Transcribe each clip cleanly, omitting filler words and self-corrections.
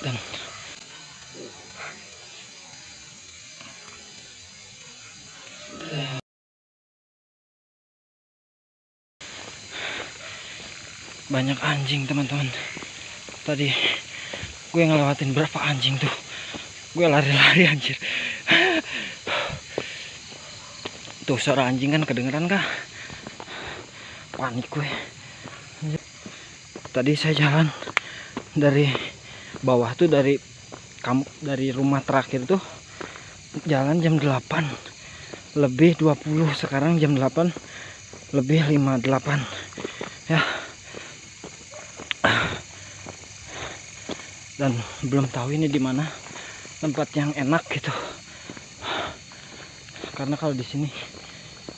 Dan banyak anjing teman-teman. Tadi gue ngelewatin berapa anjing tuh, gue lari-lari anjir. Tuh suara anjing kan kedengeran kah? Panik gue. Tadi saya jalan dari bawah tuh, dari rumah terakhir tuh jalan jam 8 lebih 20, sekarang jam 8 lebih 58 ya. Dan belum tahu ini di mana tempat yang enak gitu. Karena kalau di sini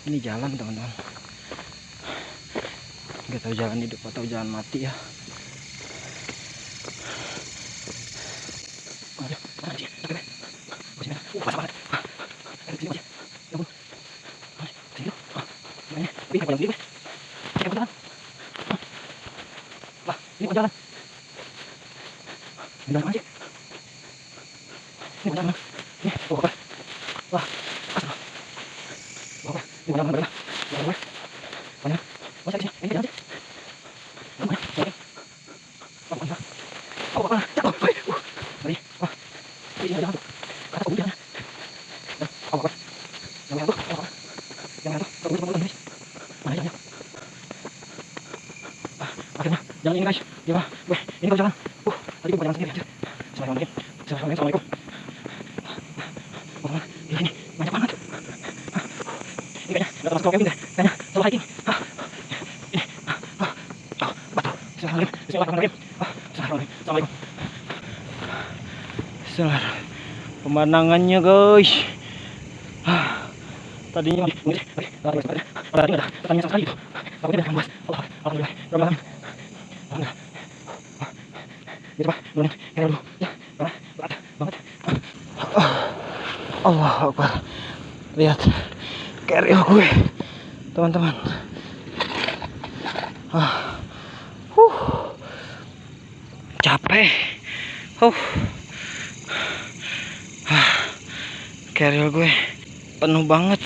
ini jalan teman-teman, nggak tahu jalan hidup atau jalan mati ya. Ini jalan. Ini jalan aja. Ini jalan. Ini, oh apa? Wah, asal. Wah, ini jalan berapa? Berapa? Banyak. Masih di sini. Ini jalan aja. Banyak. Banyak. Oh, banyak. Oh, apa? Jatuh. Tadi. Wah. Ini jalan tuh. Kata udah. Oh, apa? Yang tuh. Oh, apa? Yang tuh. Terus ini. Mana jalannya? Akhirnya jalan ini guys. Gimana? Ini kalau jalan. Tadi gue jalan sendiri aja. Assalamualaikum. Oh, ini banyak banget. Ini kayaknya nggak termasuk camping deh. Kayaknya solo hiking. Ini. Batu. Bismillahirrahmanirrahim. Assalamualaikum. Pemandangannya guys. Tadinya tadi nggak ada petanya sama sekali gitu. Takutnya ada luas. Alhamdulillah. Alhamdulillah. Gitu pak, nurunin kira dulu ya, karena berat banget. Allahu Akbar. Lihat keril gue teman-teman. Capek. Keril gue penuh banget.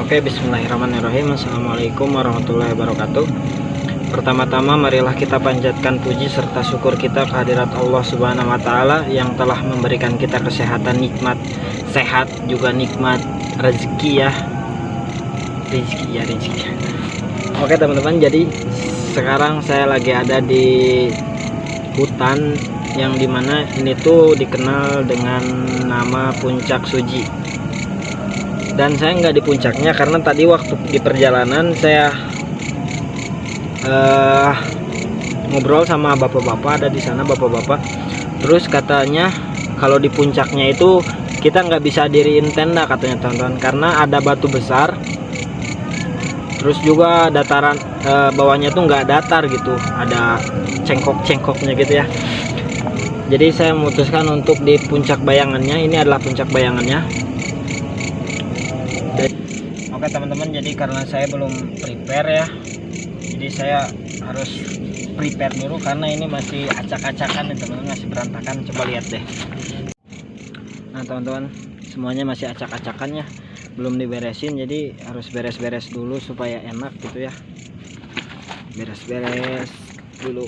Oke, bismillahirrahmanirrahim. Assalamualaikum warahmatullahi wabarakatuh. Pertama-tama marilah kita panjatkan puji serta syukur kita kehadirat Allah Subhanahu wa taala yang telah memberikan kita kesehatan, nikmat sehat, juga nikmat rezeki ya. Rezeki. Oke teman-teman, jadi sekarang saya lagi ada di hutan yang dimana ini tuh dikenal dengan nama Puncak Suji. Dan saya nggak di puncaknya karena tadi waktu di perjalanan saya ngobrol sama bapak-bapak, ada di sana bapak-bapak. Terus katanya kalau di puncaknya itu kita nggak bisa diriin tenda katanya teman-teman, karena ada batu besar. Terus juga dataran bawahnya tuh nggak datar gitu, ada cengkok-cengkoknya gitu ya. Jadi saya memutuskan untuk di puncak bayangannya. Ini adalah puncak bayangannya. Oke teman-teman, jadi karena saya belum prepare ya, jadi saya harus prepare dulu karena ini masih acak-acakan nih teman-teman, masih berantakan. Coba lihat deh. Nah teman-teman, semuanya masih acak-acakan ya, belum diberesin, jadi harus beres-beres dulu supaya enak gitu ya. Beres-beres dulu.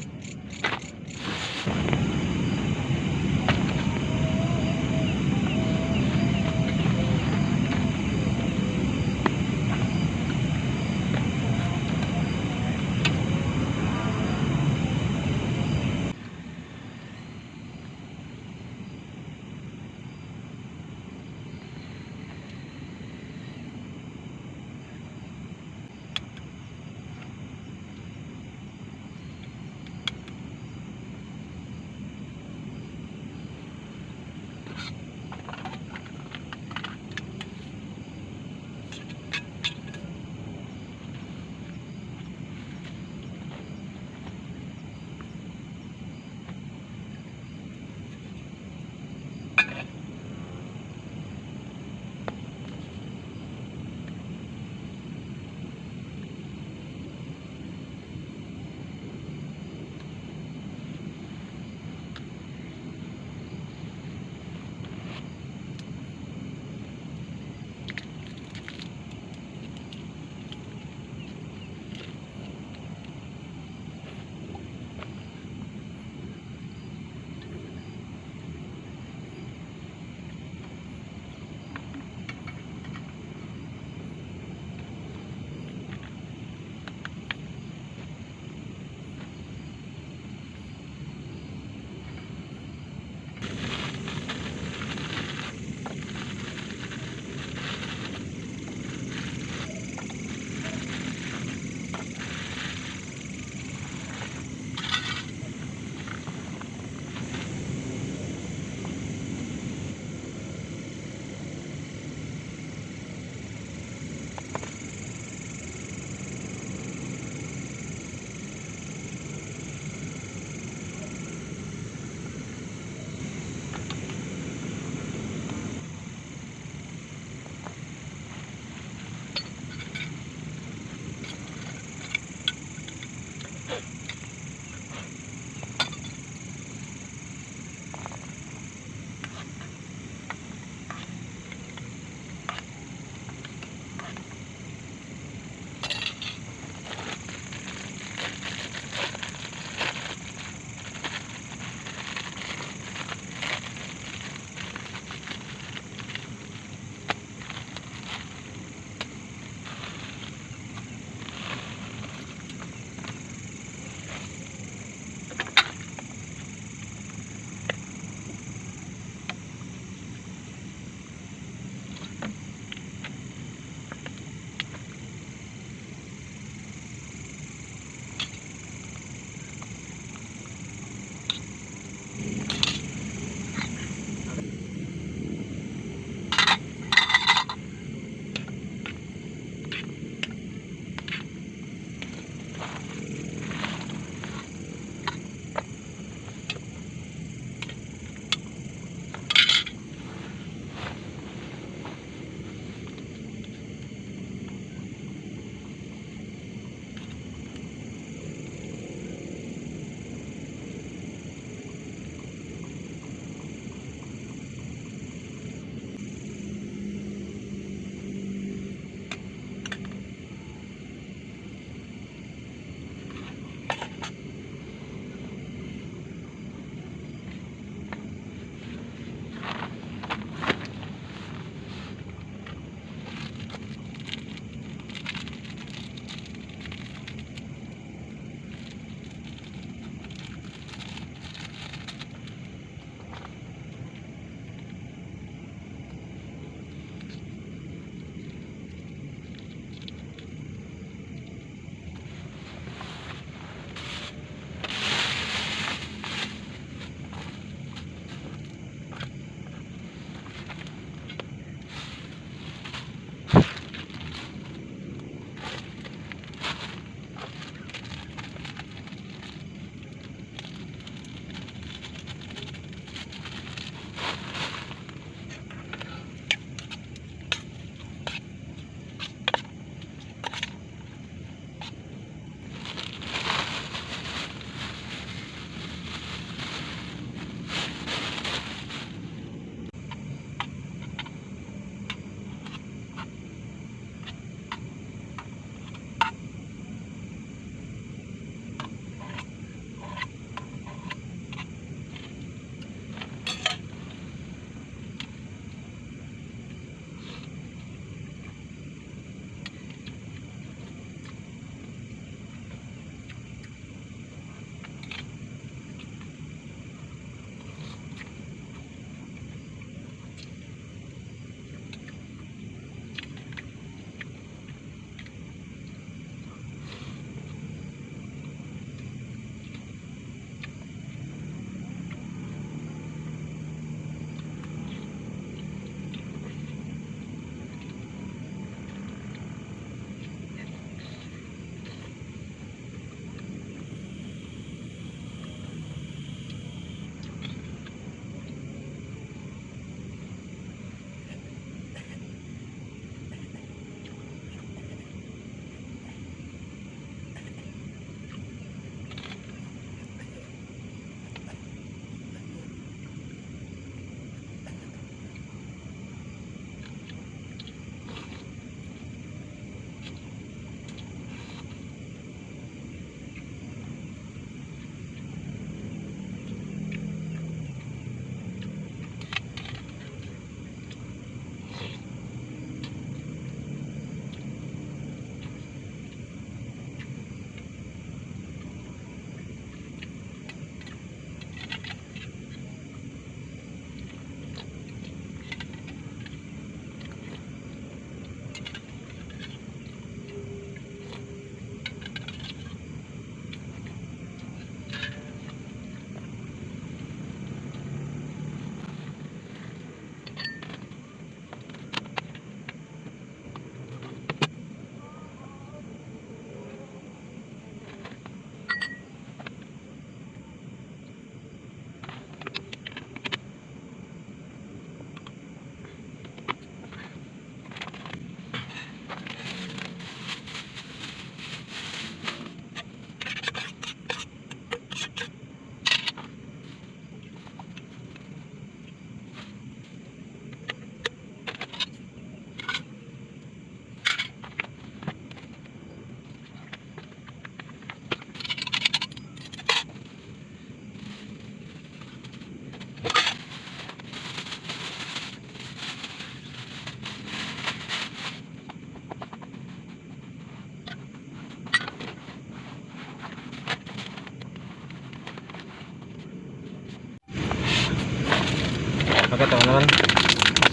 Oke teman-teman,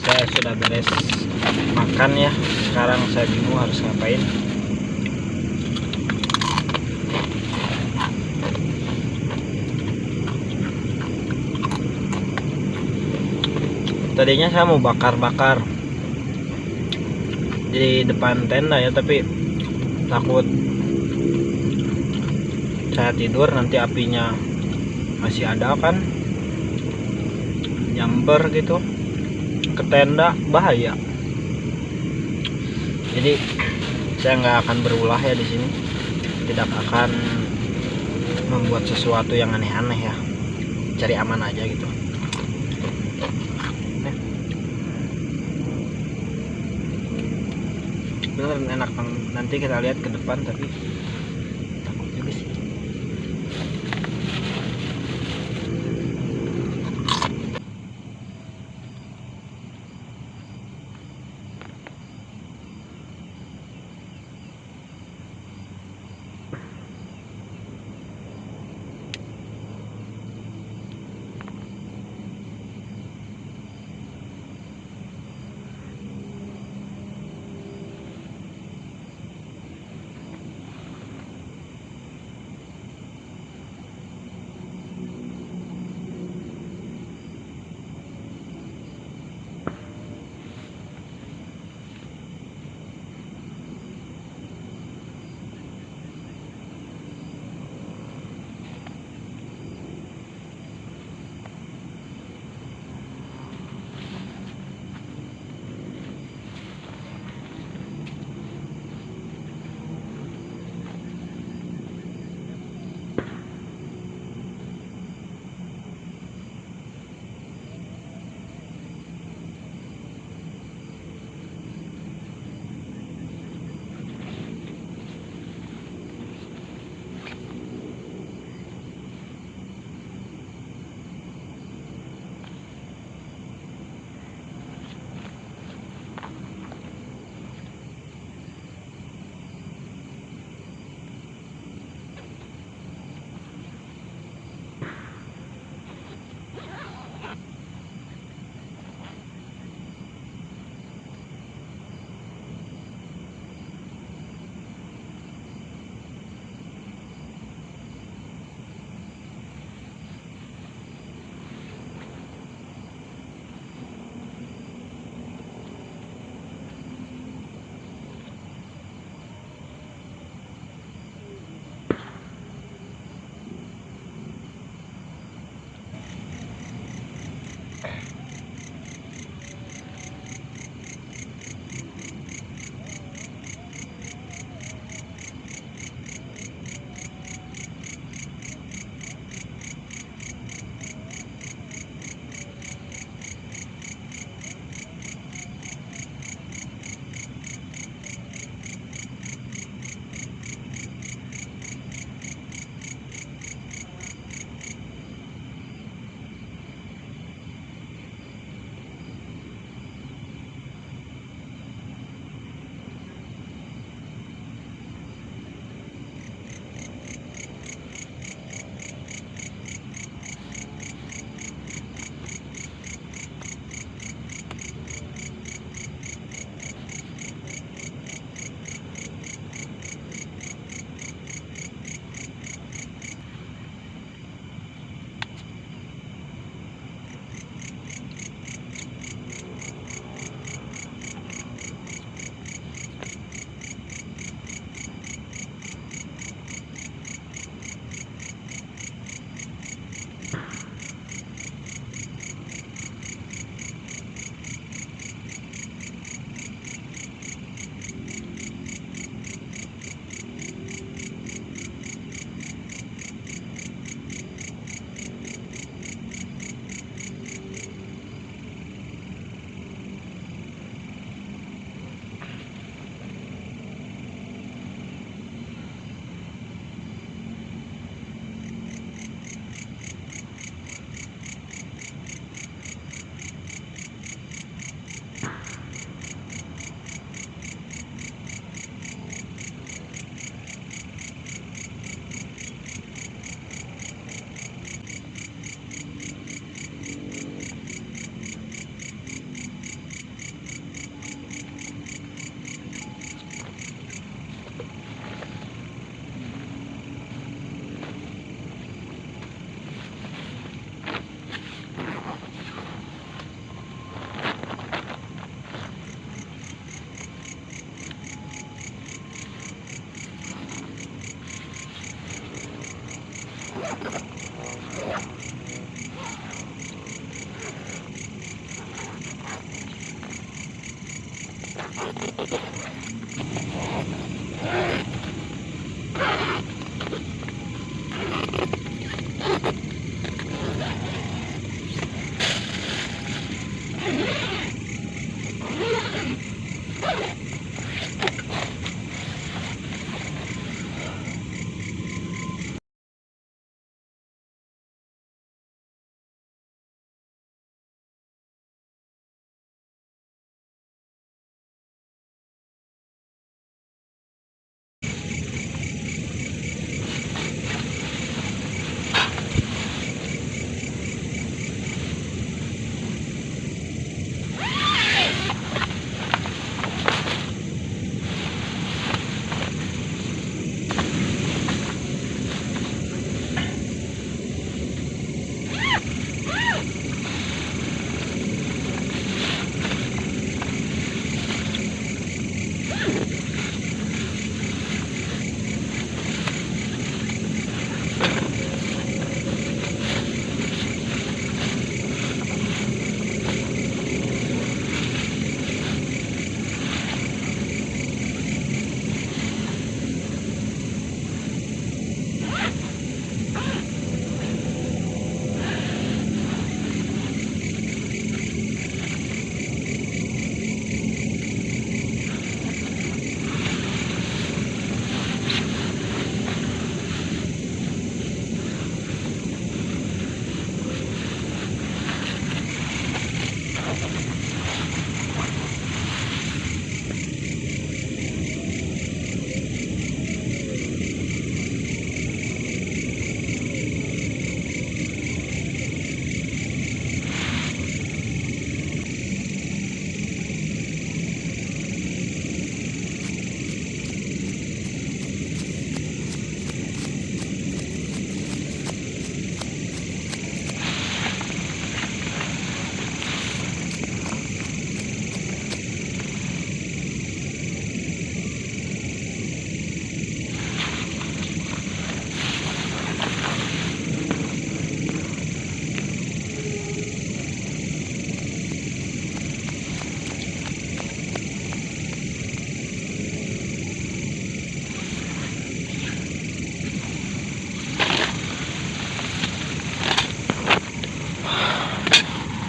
saya sudah beres makan ya. Sekarang saya bingung harus ngapain. Tadinya saya mau bakar-bakar di depan tenda ya, tapi takut saya tidur nanti apinya masih ada kan, nyamber gitu ke tenda, bahaya. Jadi saya nggak akan berulah ya di sini, tidak akan membuat sesuatu yang aneh-aneh ya, cari aman aja gitu. Bener enak banget. Nanti kita lihat ke depan, tapi takut juga sih.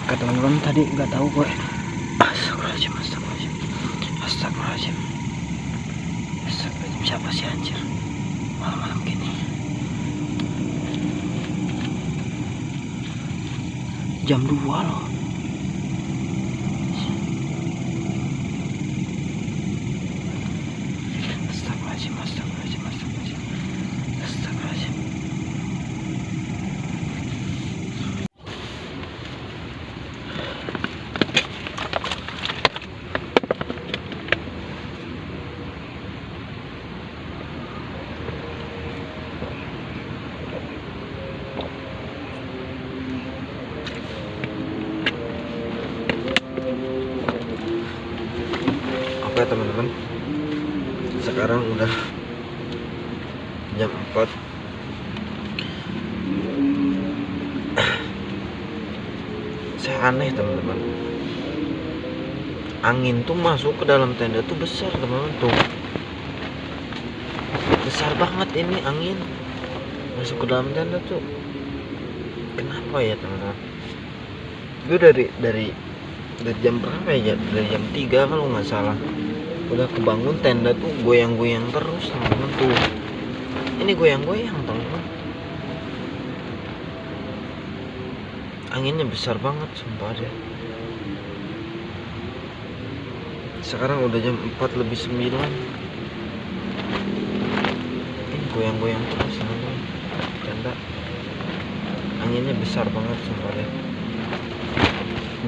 Oke teman-teman, tadi nggak tahu gue. Astagfirullahaladzim, astagfirullahaladzim, astagfirullahaladzim, astagfirullahaladzim. Siapa sih anjir malam-malam gini? Jam 2 loh. Astagfirullahaladzim, astagfirullahaladzim, astagfirullahaladzim, astagfirullahaladzim. Oke teman-teman, sekarang udah jam 4. Saya aneh teman-teman, angin tuh masuk ke dalam tenda tuh besar teman-teman, tuh besar banget ini angin masuk ke dalam tenda tuh. Kenapa ya teman-teman? Itu dari jam berapa ya? Dari jam 3 kalau nggak salah. Udah kebangun, tenda tuh goyang-goyang terus teman-teman tuh. Ini goyang-goyang teman-teman. Anginnya besar banget sumpah deh. Sekarang udah jam 4:09. Ini goyang-goyang terus teman-teman. Tenda anginnya besar banget sumpah deh.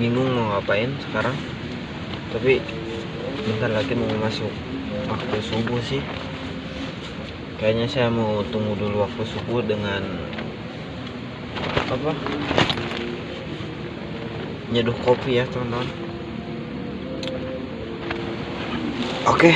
Bingung mau ngapain sekarang, tapi bentar lagi mau masuk waktu subuh sih. Kayaknya saya mau tunggu dulu waktu subuh dengan apa, nyeduh kopi ya teman-teman. Oke.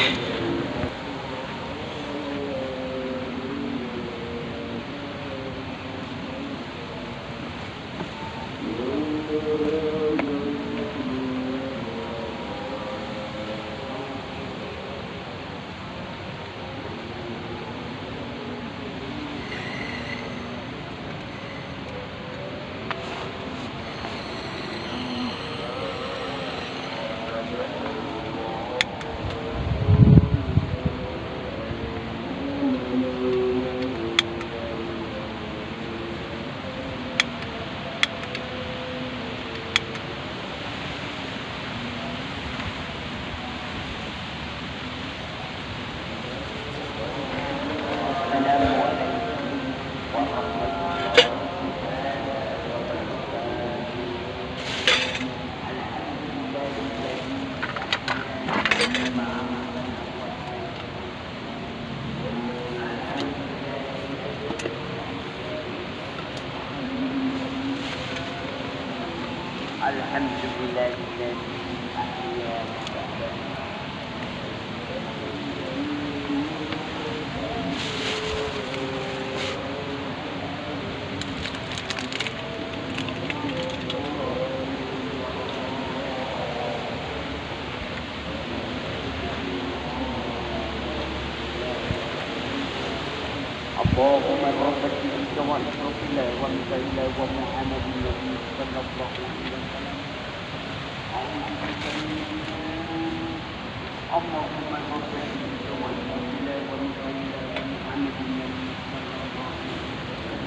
اللهم رب الجبريل وإسرافيل وميكائيل ومحمد النبي صلى الله عليه وسلم. أعوذ بك اللهم رب الجبريل وإسرافيل وميكائيل ومحمد النبي صلى الله عليه وسلم.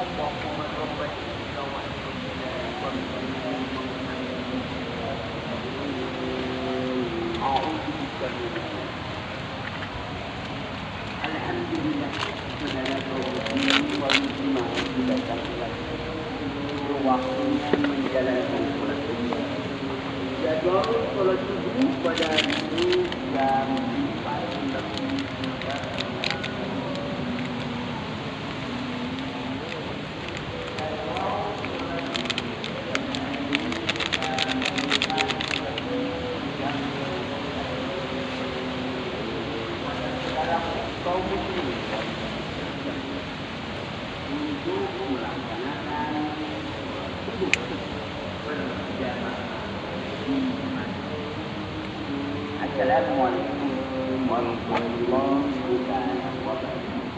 اللهم رب الجبريل وإسرافيل وميكائيل ومحمد النبي أعوذ بك الحمد لله والصلاة والسلام waktunya menjalankan sholat subuh. Jadwal sholat subuh pada itu jam 4:03. Kaum muslimin untuk melaksanakan subuh berjamaah di masjid. Assalamualaikum warahmatullahi wabarakatuh.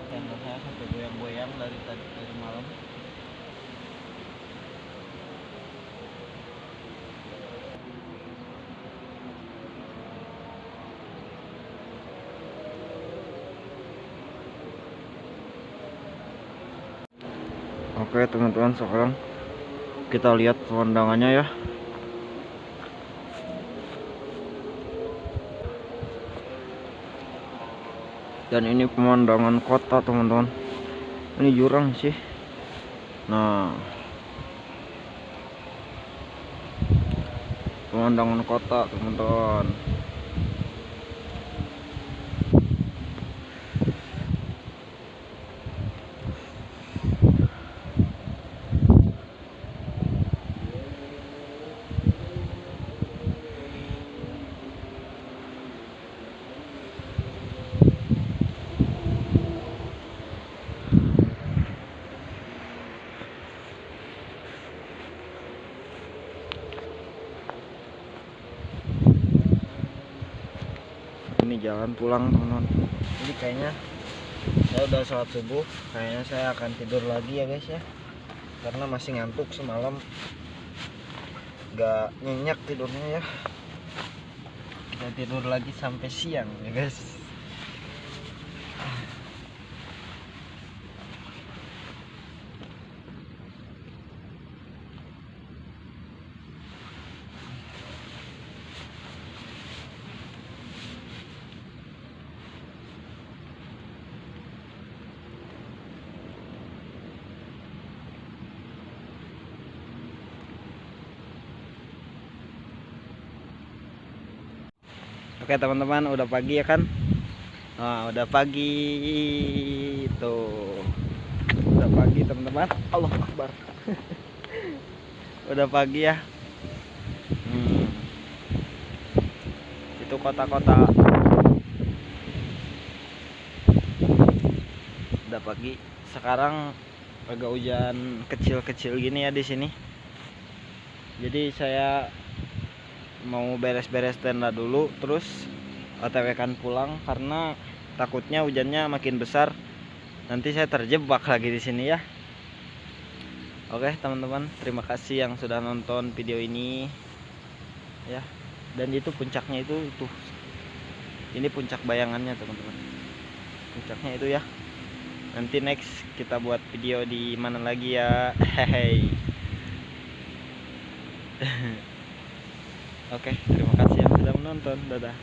Tenda saya sampai goyang-goyang dari malam. Oke teman-teman, sekarang kita lihat pemandangannya ya. Dan ini pemandangan kota teman-teman. Ini jurang sih. Nah, pemandangan kota teman-teman. akan pulang teman-teman. Jadi kayaknya saya udah sholat subuh, kayaknya saya akan tidur lagi ya guys ya, karena masih ngantuk semalam, gak nyenyak tidurnya ya. Kita tidur lagi sampai siang ya guys. Oke teman-teman, udah pagi ya kan? Nah, udah pagi tuh. Udah pagi teman-teman. Allah Akbar. Udah pagi ya. Itu kota-kota. Udah pagi. Sekarang agak hujan kecil-kecil gini ya di sini. Jadi saya mau beres-beres tenda dulu, terus OTW kan pulang karena takutnya hujannya makin besar, nanti saya terjebak lagi di sini ya. Oke teman-teman, terima kasih yang sudah nonton video ini ya. Dan itu puncaknya itu ini puncak bayangannya teman-teman, puncaknya itu ya. Nanti next kita buat video di mana lagi ya. Hehe. Oke, terima kasih yang sudah menonton. Dadah.